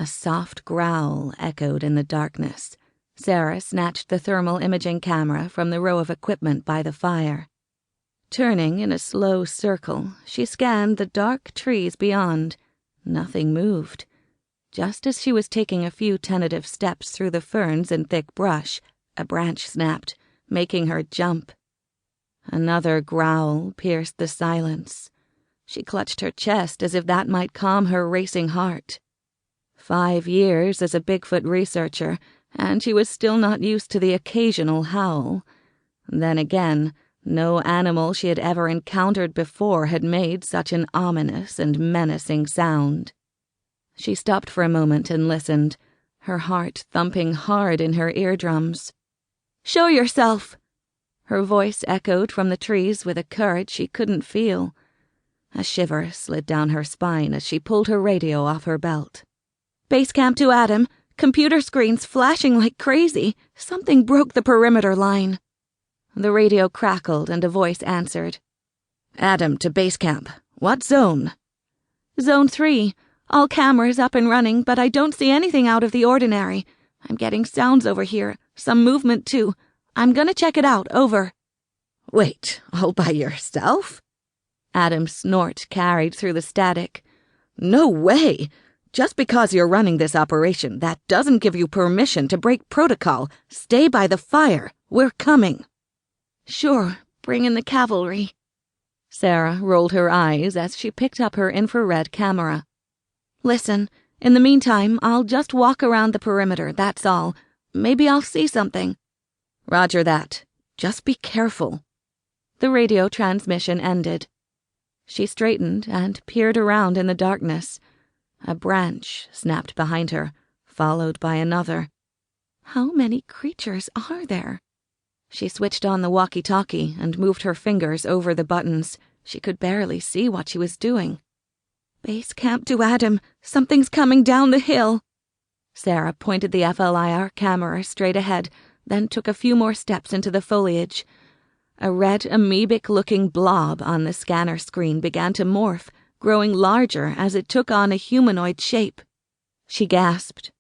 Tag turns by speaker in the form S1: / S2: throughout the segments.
S1: A soft growl echoed in the darkness. Sarah snatched the thermal imaging camera from the row of equipment by the fire. Turning in a slow circle, she scanned the dark trees beyond. Nothing moved. Just as she was taking a few tentative steps through the ferns and thick brush, a branch snapped, making her jump. Another growl pierced the silence. She clutched her chest as if that might calm her racing heart. 5 years as a Bigfoot researcher, and she was still not used to the occasional howl. Then again, no animal she had ever encountered before had made such an ominous and menacing sound. She stopped for a moment and listened, her heart thumping hard in her eardrums. "Show yourself!" Her voice echoed from the trees with a courage she couldn't feel. A shiver slid down her spine as she pulled her radio off her belt. "Base camp to Adam. Computer screens flashing like crazy. Something broke the perimeter line." The radio crackled and a voice answered. "Adam to base camp. What zone?" "Zone 3. All cameras up and running, but I don't see anything out of the ordinary. I'm getting sounds over here. Some movement, too. I'm gonna check it out. Over." "Wait, all by yourself?" Adam's snort carried through the static. "No way! Just because you're running this operation, that doesn't give you permission to break protocol. Stay by the fire. We're coming." "Sure, bring in the cavalry." Sarah rolled her eyes as she picked up her infrared camera. "Listen, in the meantime, I'll just walk around the perimeter, that's all. Maybe I'll see something." "Roger that. Just be careful." The radio transmission ended. She straightened and peered around in the darkness. A branch snapped behind her, followed by another. How many creatures are there? She switched on the walkie-talkie and moved her fingers over the buttons. She could barely see what she was doing. "Base camp to Adam. Something's coming down the hill." Sarah pointed the FLIR camera straight ahead, then took a few more steps into the foliage. A red amoebic-looking blob on the scanner screen began to morph, growing larger as it took on a humanoid shape. She gasped.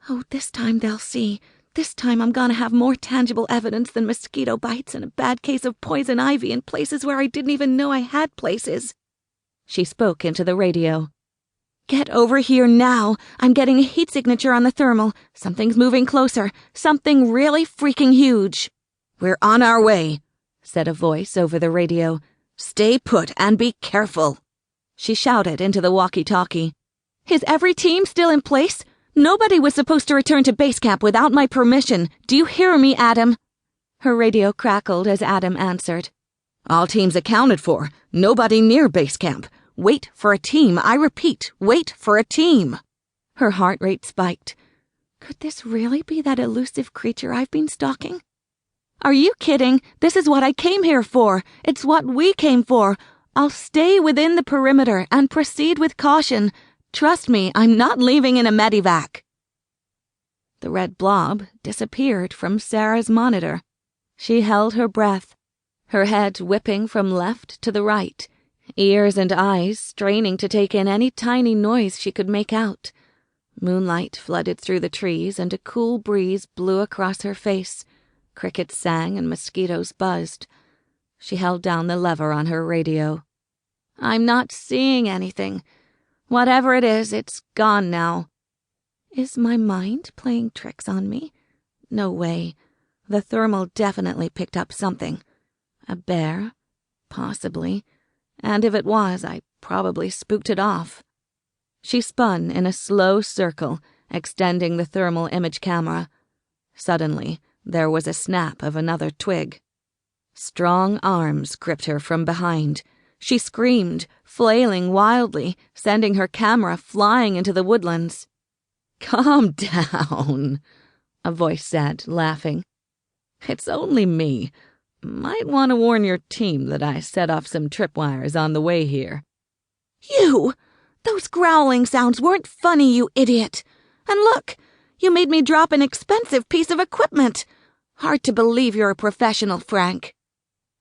S1: "Oh, this time they'll see. This time I'm gonna have more tangible evidence than mosquito bites and a bad case of poison ivy in places where I didn't even know I had places." She spoke into the radio. "Get over here now. I'm getting a heat signature on the thermal. Something's moving closer. Something really freaking huge." "We're on our way," said a voice over the radio. "Stay put and be careful." She shouted into the walkie-talkie. "Is every team still in place? Nobody was supposed to return to base camp without my permission. Do you hear me, Adam?" Her radio crackled as Adam answered. "All teams accounted for. Nobody near base camp. Wait for a team. I repeat, wait for a team." Her heart rate spiked. Could this really be that elusive creature I've been stalking? "Are you kidding? This is what I came here for. It's what we came for. I'll stay within the perimeter and proceed with caution. Trust me, I'm not leaving in a medivac." The red blob disappeared from Sarah's monitor. She held her breath, her head whipping from left to the right, ears and eyes straining to take in any tiny noise she could make out. Moonlight flooded through the trees and a cool breeze blew across her face. Crickets sang and mosquitoes buzzed. She held down the lever on her radio. "I'm not seeing anything. Whatever it is, it's gone now." Is my mind playing tricks on me? No way. The thermal definitely picked up something. A bear? Possibly. And if it was, I probably spooked it off. She spun in a slow circle, extending the thermal image camera. Suddenly, there was a snap of another twig. Strong arms gripped her from behind. She screamed, flailing wildly, sending her camera flying into the woodlands. "Calm down," a voice said, laughing. "It's only me. Might want to warn your team that I set off some tripwires on the way here." "You! Those growling sounds weren't funny, you idiot! And look, you made me drop an expensive piece of equipment. Hard to believe you're a professional, Frank."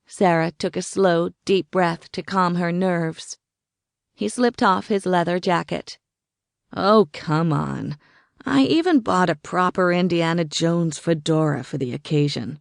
S1: Sarah took a slow, deep breath to calm her nerves. He slipped off his leather jacket. Oh, come on. I even bought a proper Indiana Jones fedora for the occasion.